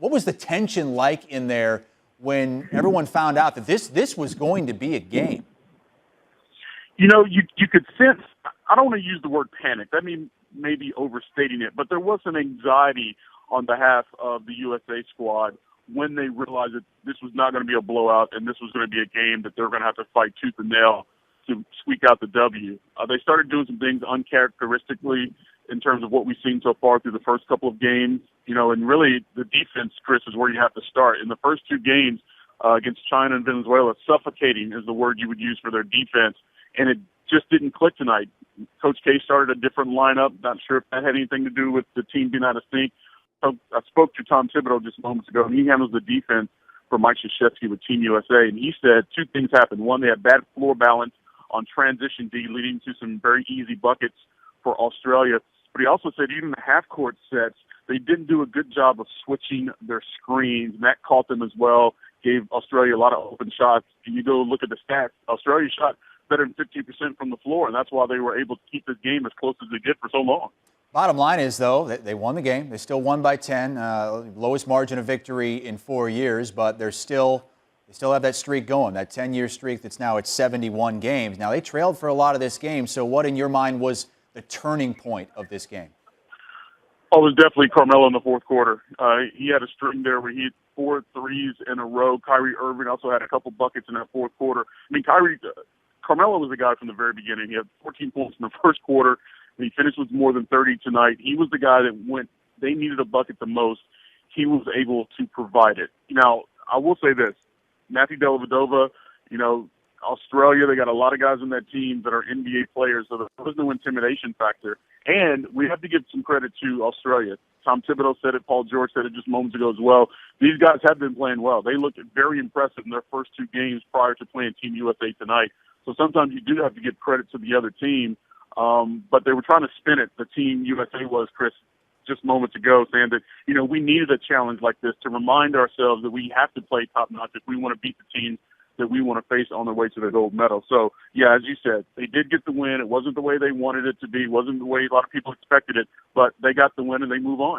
What was the tension like in there when everyone found out that this was going to be a game? You could sense, I don't want to use the word panic. That means maybe overstating it, but there was some anxiety on behalf of the USA squad when they realized that this was not going to be a blowout and this was going to be a game that they're going to have to fight tooth and nail to squeak out the W. They started doing some things uncharacteristically in terms of what we've seen so far through the first couple of games. And really the defense, Chris, is where you have to start. In the first two games against China and Venezuela, suffocating is the word you would use for their defense, and it just didn't click tonight. Coach K started a different lineup. Not sure if that had anything to do with the team being out of sync. So I spoke to Tom Thibodeau just moments ago, and he handles the defense for Mike Krzyzewski with Team USA, and he said two things happened. One, they had bad floor balance on transition D, leading to some very easy buckets for Australia. But he also said even the half-court sets, they didn't do a good job of switching their screens, and that caught them as well, gave Australia a lot of open shots. And you go look at the stats, Australia shot better than 50% from the floor, and that's why they were able to keep this game as close as they did for so long. Bottom line is, though, they won the game. They still won by 10, lowest margin of victory in 4 years, but they still have that streak going, that 10-year streak that's now at 71 games. Now, they trailed for a lot of this game, so what in your mind was the turning point of this game? Oh, it was definitely Carmelo in the fourth quarter. He had a string there where he hit 4 threes in a row. Kyrie Irving also had a couple buckets in that fourth quarter. I mean, Carmelo was the guy from the very beginning. He had 14 points in the first quarter, and he finished with more than 30 tonight. He was the guy that they needed a bucket the most. He was able to provide it. Now, I will say this. Matthew Dellavedova, Australia, they got a lot of guys on that team that are NBA players, so there was no intimidation factor. And we have to give some credit to Australia. Tom Thibodeau said it, Paul George said it just moments ago as well. These guys have been playing well. They looked very impressive in their first two games prior to playing Team USA tonight. So sometimes you do have to give credit to the other team. But they were trying to spin it, the Team USA was, Chris, just moments ago, saying that, we needed a challenge like this to remind ourselves that we have to play top-notch if we want to beat the team that we want to face on their way to the gold medal. So, yeah, as you said, they did get the win. It wasn't the way they wanted it to be. It wasn't the way a lot of people expected it, but they got the win and they move on.